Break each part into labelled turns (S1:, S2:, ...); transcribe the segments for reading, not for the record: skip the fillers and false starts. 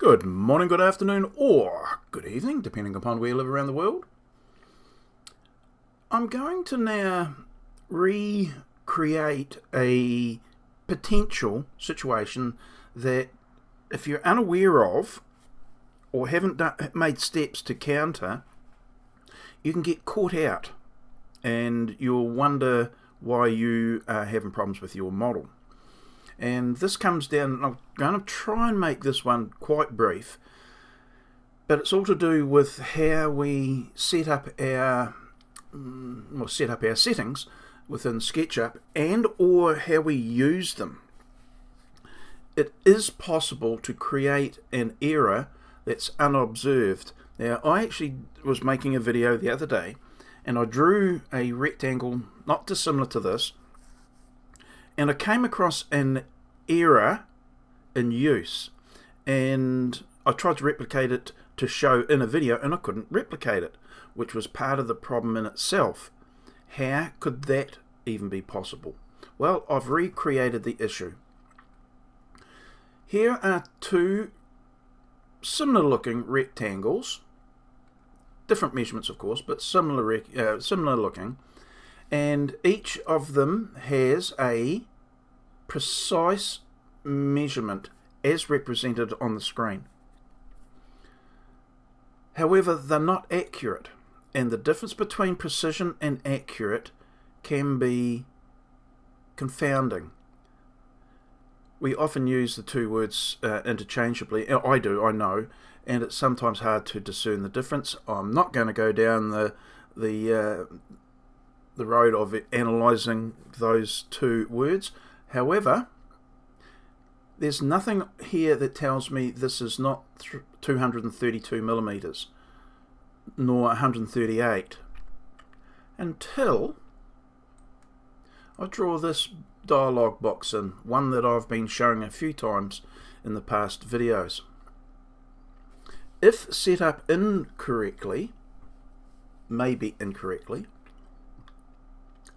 S1: Good morning, good afternoon, or good evening, depending upon where you live around the world. I'm going to now recreate a potential situation that if you're unaware of or haven't made steps to counter, you can get caught out and you'll wonder why you are having problems with your model. And this comes down, I'm going to try and make this one quite brief, but it's all to do with how we set up our settings within SketchUp and or how we use them. It is possible to create an error that's unobserved. Now, I actually was making a video the other day and I drew a rectangle not dissimilar to this, and I came across an error in use, and I tried to replicate it to show in a video and I couldn't replicate it, which was part of the problem in itself. How could that even be possible? Well, I've recreated the issue. Here are two similar looking rectangles, different measurements of course, but similar looking, and each of them has a precise measurement as represented on the screen. However, they're not accurate, and the difference between precision and accurate can be confounding. We often use the two words interchangeably. I do, I know, and it's sometimes hard to discern the difference. I'm not going to go down the road of analysing those two words. However, there's nothing here that tells me this is not 232 millimeters, nor 138, until I draw this dialog box in, one that I've been showing a few times in the past videos. If set up incorrectly, maybe incorrectly,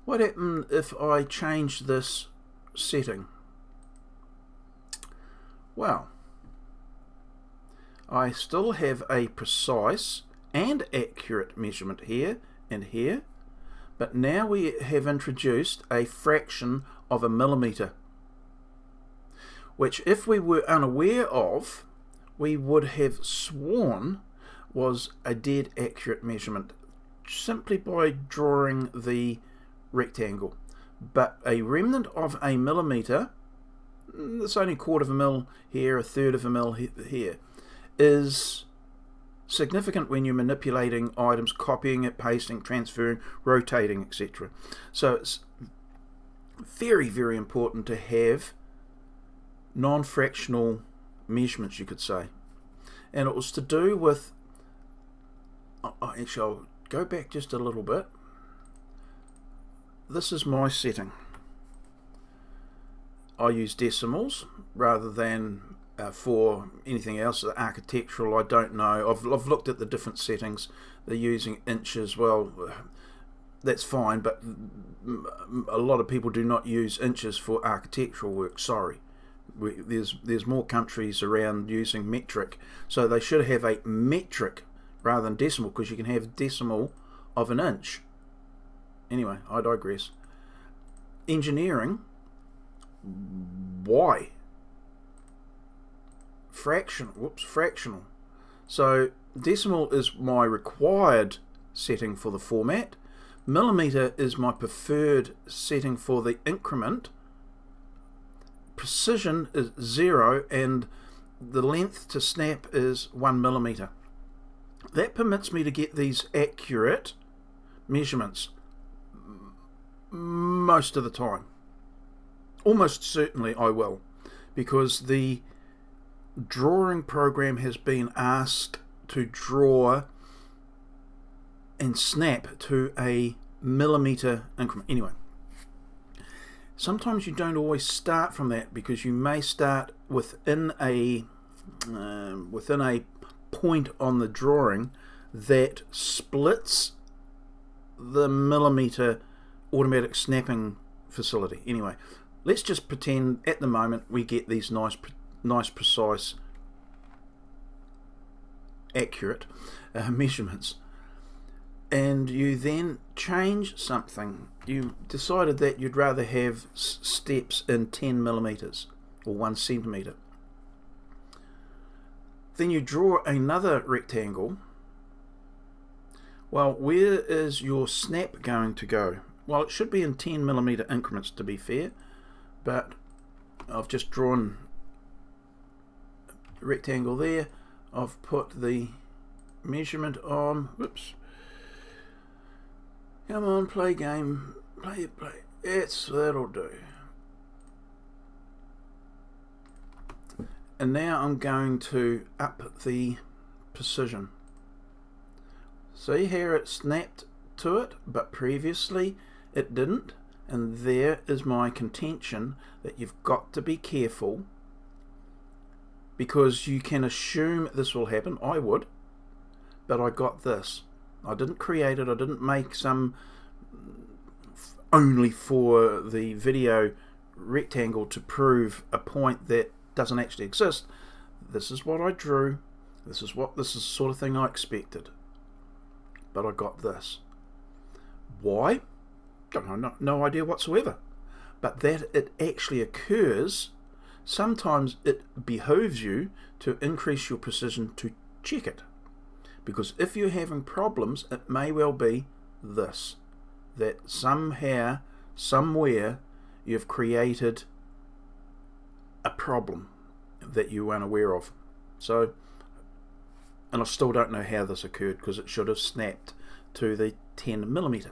S1: what happens if I change this setting? Well, I still have a precise and accurate measurement here and here, but now we have introduced a fraction of a millimeter, which if we were unaware of, we would have sworn was a dead accurate measurement simply by drawing the rectangle. But a remnant of a millimeter, it's only a quarter of a mil here, a third of a mil here, is significant when you're manipulating items, copying it, pasting, transferring, rotating, etc. So it's very, very important to have non-fractional measurements, you could say. And it was to do with, actually I'll go back just a little bit. This is my setting. I use decimals rather than for anything else. Architectural, I don't know. I've looked at the different settings. They're using inches. Well, that's fine, but a lot of people do not use inches for architectural work. Sorry. There's more countries around using metric, so they should have a metric rather than decimal, because you can have decimal of an inch. Anyway, I digress. Engineering, why? Fractional. So decimal is my required setting for the format. Millimeter is my preferred setting for the increment. Precision is 0, and the length to snap is 1 millimeter. That permits me to get these accurate measurements most of the time. Almost certainly I will, because the drawing program has been asked to draw and snap to a millimeter increment. Anyway, sometimes you don't always start from that, because you may start within a point on the drawing that splits the millimeter automatic snapping facility. Anyway, let's just pretend at the moment we get these nice precise accurate measurements, and you then change something. You decided that you'd rather have steps in 10 millimeters or 1 centimeter. Then you draw another rectangle. Well, where is your snap going to go? Well, it should be in 10 millimeter increments, to be fair, but I've just drawn a rectangle there. I've put the measurement on. Whoops. Come on, play game. Play. That'll do. And now I'm going to up the precision. See here, it snapped to it, but previously it didn't. And there is my contention that you've got to be careful, because you can assume this will happen. I would, but I got this. I didn't create it. I didn't make some only for the video rectangle to prove a point that doesn't actually exist. This is what I drew. This is the sort of thing I expected. But I got this. Why? Don't know, no idea whatsoever. But that it actually occurs, sometimes it behooves you to increase your precision to check it. Because if you're having problems, it may well be this, that somehow, somewhere, you've created a problem that you weren't aware of. So, and I still don't know how this occurred, because it should have snapped to the 10 millimeter.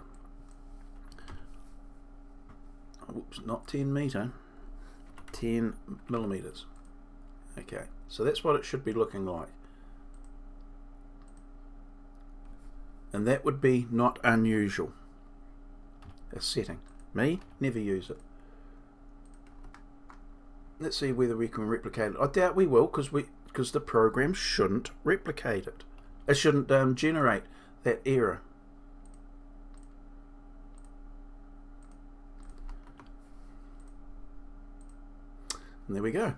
S1: Oops, not 10 meter, 10 millimeters. Okay, so that's what it should be looking like. And that would be not unusual. A setting. Me, never use it. Let's see whether we can replicate it. I doubt we will, because the program shouldn't replicate it. It shouldn't generate that error. And there we go.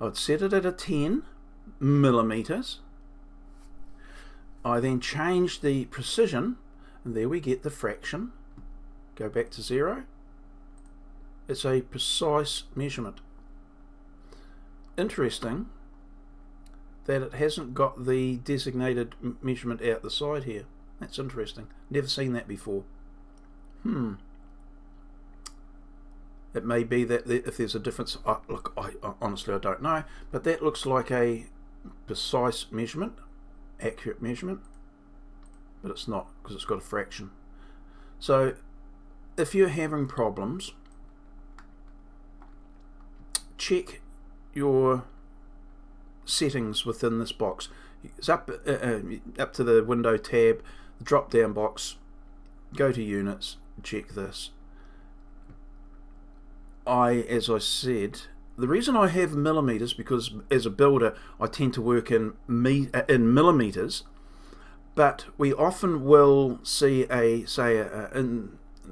S1: I'd set it at a 10 millimeters. I then changed the precision, and there we get the fraction. Go back to 0. It's a precise measurement. Interesting that it hasn't got the designated measurement out the side here. That's interesting. Never seen that before. It may be that if there's a difference, look, honestly I don't know, but that looks like a precise measurement, accurate measurement, but it's not, because it's got a fraction. So if you're having problems, check your settings within this box. It's up to the window tab, the drop down box, go to units, check this. As I said, the reason I have millimeters, because as a builder I tend to work in millimeters, but we often will see in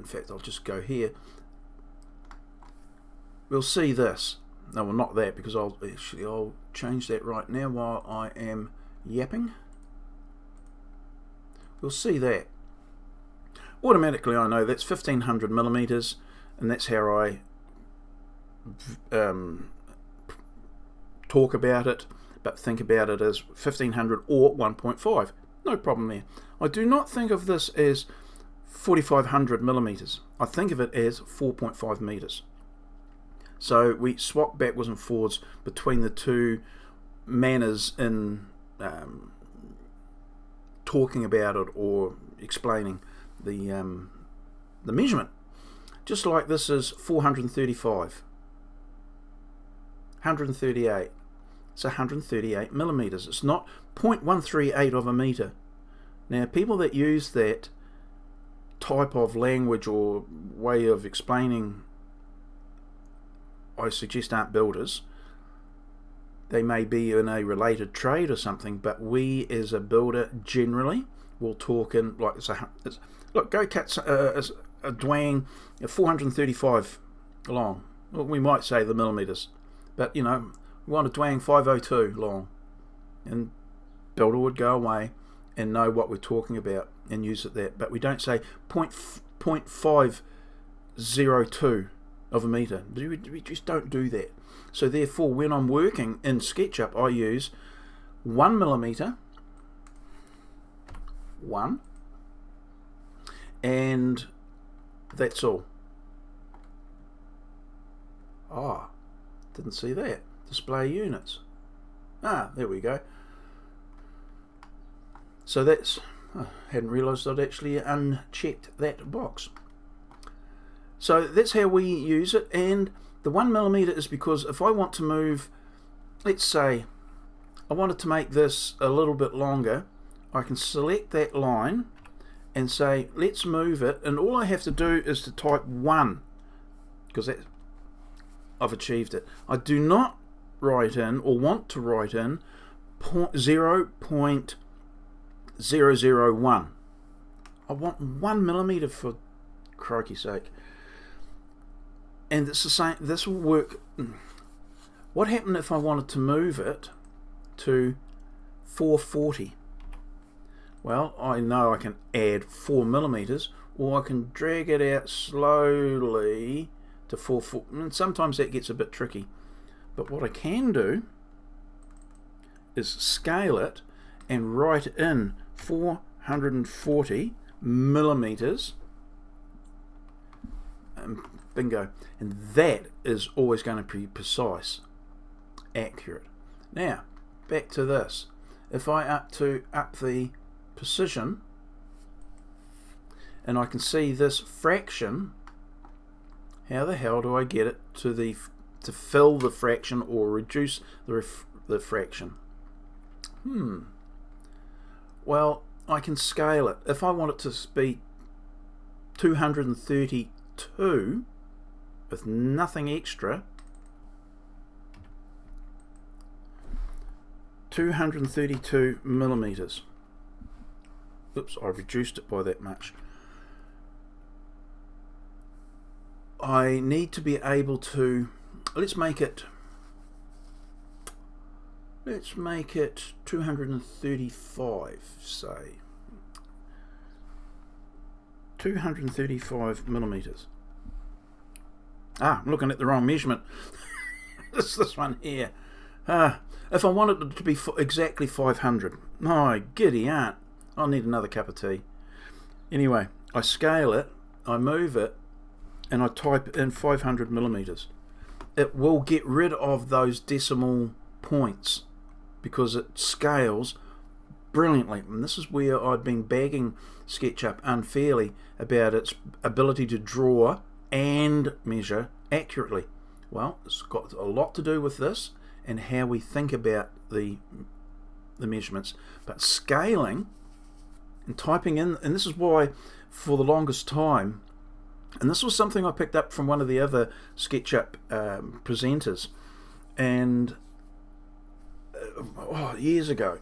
S1: fact I'll just go here, we'll see this. No, well, not that, because I'll change that right now while I am yapping. We'll see that. Automatically I know that's 1500 millimeters, and that's how I talk about it, but think about it as 1500 or 1.5. No problem there. I do not think of this as 4500 millimeters. I think of it as 4.5 meters. So we swap backwards and forwards between the two manners in talking about it or explaining the measurement. Just like this is 435, 138. It's 138 millimeters. It's not 0.138 of a meter. Now, people that use that type of language or way of explaining, I suggest, aren't builders. They may be in a related trade or something, but we as a builder generally will talk in like look, go cut a dwang 435 long. Well, we might say the millimeters, but you know, we want a dwang 502 long, and builder would go away and know what we're talking about and use it that. But we don't say 0.502 of a meter. We just don't do that. So therefore, when I'm working in SketchUp, I use 1 millimeter, 1, and that's all. Ah, didn't see that. Display units. Ah, there we go. So that's, I hadn't realised I'd actually unchecked that box. So that's how we use it, and the 1 millimeter is because if I want to move, let's say I wanted to make this a little bit longer, I can select that line and say let's move it, and all I have to do is to type 1, because that I've achieved it. I do not write in or want to write in 0.001. I want 1 millimeter, for crikey's sake. And it's the same. This will work. What happened if I wanted to move it to 440? Well, I know I can add 4 millimeters, or I can drag it out slowly to 440, and sometimes that gets a bit tricky. But what I can do is scale it and write in 440 millimeters, and bingo. And that is always going to be precise, accurate. Now back to this. If I up the precision, and I can see this fraction, how the hell do I get it to fill the fraction or reduce the fraction? Well, I can scale it. If I want it to be 232 with nothing extra, 232 millimeters. Oops, I reduced it by that much. I need to be able to, let's make it 235, say 235 millimeters. I'm looking at the wrong measurement. It's this one here. If I wanted it to be exactly 500, my giddy aunt, I'll need another cup of tea. Anyway, I scale it, I move it, and I type in 500 millimeters. It will get rid of those decimal points because it scales brilliantly. And this is where I've been bagging SketchUp unfairly about its ability to draw and measure accurately. Well, it's got a lot to do with this and how we think about the measurements. But scaling and typing in, and this is why for the longest time, and this was something I picked up from one of the other SketchUp presenters, and years ago,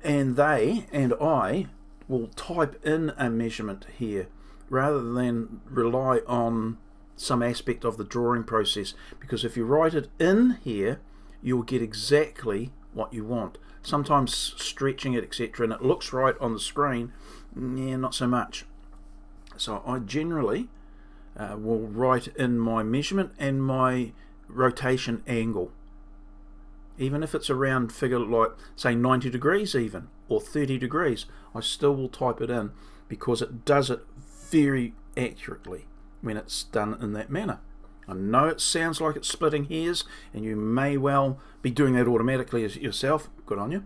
S1: and they and I will type in a measurement here rather than rely on some aspect of the drawing process, because if you write it in here you'll get exactly what you want. Sometimes stretching it, etc., and it looks right on the screen, yeah, not so much. So I generally will write in my measurement and my rotation angle, even if it's a round figure like say 90 degrees even, or 30 degrees, I still will type it in because it does it very accurately when it's done in that manner. I know it sounds like it's splitting hairs, and you may well be doing that automatically yourself, good on you,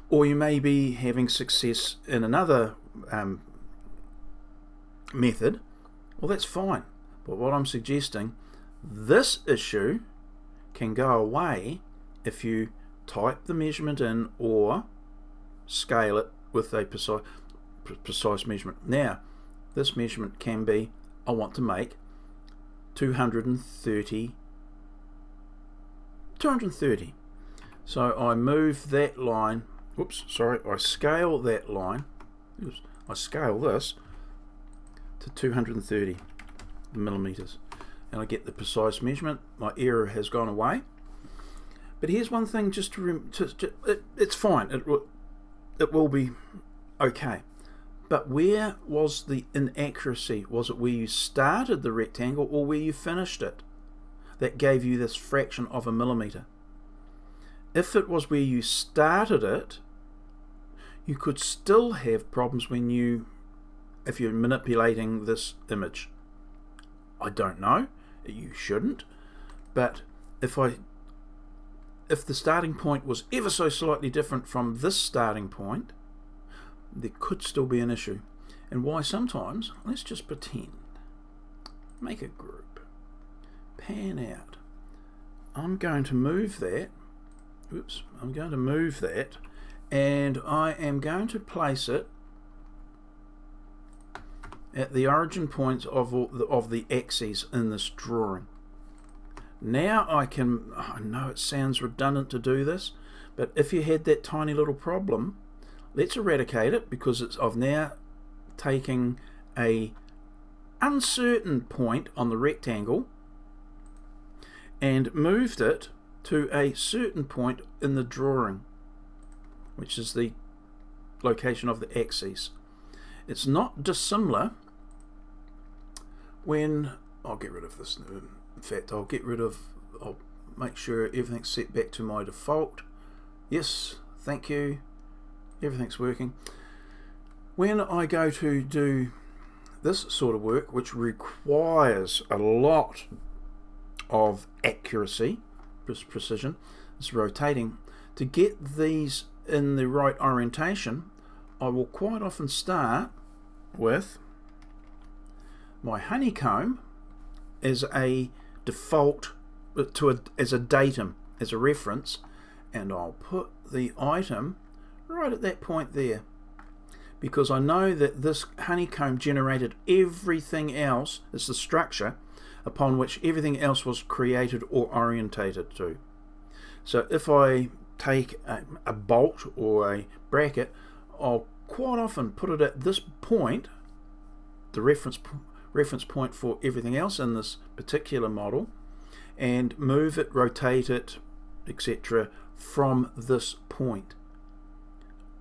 S1: or you may be having success in another method. Well, that's fine, but what I'm suggesting, this issue can go away if you type the measurement in or scale it with a precise measurement. Now this measurement can be, I want to make 230. So I move that line, I scale that line, I scale this to 230 millimeters, and I get the precise measurement. My error has gone away. But here's one thing, just it's fine. it will be okay. But where was the inaccuracy? Was it where you started the rectangle or where you finished it that gave you this fraction of a millimeter? If it was where you started it, you could still have problems if you're manipulating this image. I don't know, you shouldn't, but if the starting point was ever so slightly different from this starting point, there could still be an issue. And why sometimes, let's just pretend, make a group, pan out. I'm going to move that, and I am going to place it at the origin points of the axes in this drawing. Now I know it sounds redundant to do this, but if you had that tiny little problem, let's eradicate it, because I've now taken a uncertain point on the rectangle and moved it to a certain point in the drawing, which is the location of the axes. It's not dissimilar when I'll get rid of this. In fact, I'll make sure everything's set back to my default. Yes, thank you. Everything's working. When I go to do this sort of work, which requires a lot of accuracy, precision, it's rotating, to get these in the right orientation, I will quite often start with my honeycomb as a default, as a datum, as a reference, and I'll put the item right at that point there, because I know that this honeycomb generated everything else. It's the structure upon which everything else was created or orientated to. So if I take a bolt or a bracket, I'll quite often put it at this point, the reference point for everything else in this particular model, and move it, rotate it, etc. from this point.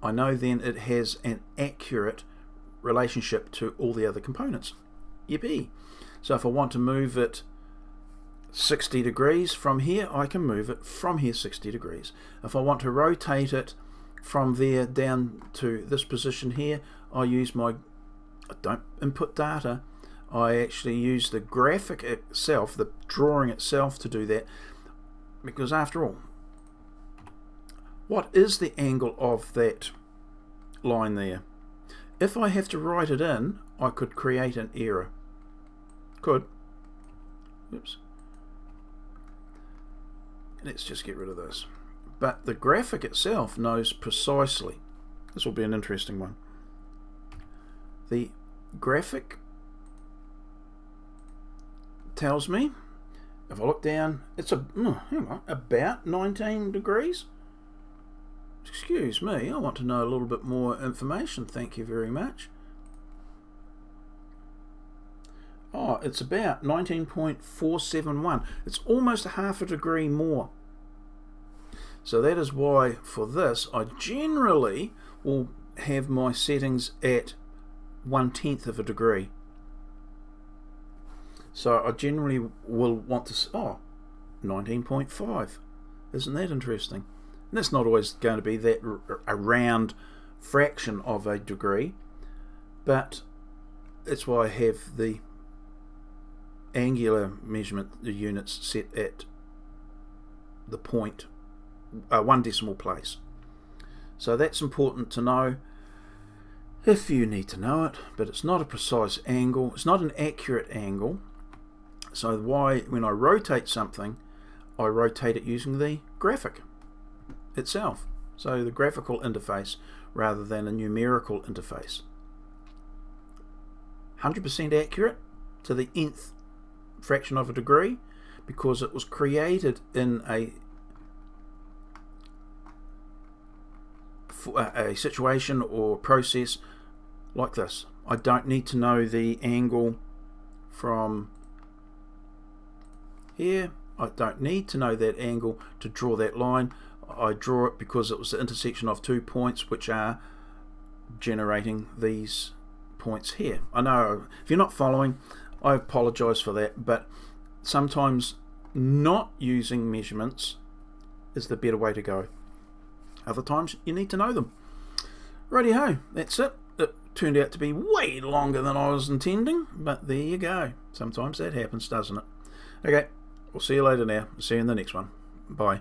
S1: I know then it has an accurate relationship to all the other components. Yippee! So if I want to move it 60 degrees from here, I can move it from here 60 degrees. If I want to rotate it from there down to this position here, I don't input data, I actually use the graphic itself, the drawing itself, to do that, because after all, what is the angle of that line there? If I have to write it in, I could create an error. Oops. Let's just get rid of this. But the graphic itself knows precisely. This will be an interesting one. The graphic tells me, if I look down, it's about 19 degrees. Excuse me, I want to know a little bit more information. Thank you very much. Oh, it's about 19.471. It's almost a half a degree more. So that is why for this I generally will have my settings at 1/10 of a degree. So I generally will want to 19.5. Isn't that interesting? And that's not always going to be that a round fraction of a degree, but it's why I have the angular measurement, the units, set at the point, 1 decimal place. So that's important to know if you need to know it, but it's not a precise angle, it's not an accurate angle. So why, when I rotate something, I rotate it using the graphic itself, so the graphical interface rather than a numerical interface. 100% accurate to the nth fraction of a degree, because it was created in a situation or process like this. I don't need to know the angle from here. I don't need to know that angle to draw that line. I draw it because it was the intersection of 2 points which are generating these points here. I know if you're not following, I apologize for that, but sometimes not using measurements is the better way to go. Other times you need to know them. Righty-ho, that's it. It turned out to be way longer than I was intending, but there you go. Sometimes that happens, doesn't it? Okay, we'll see you later now. See you in the next one. Bye.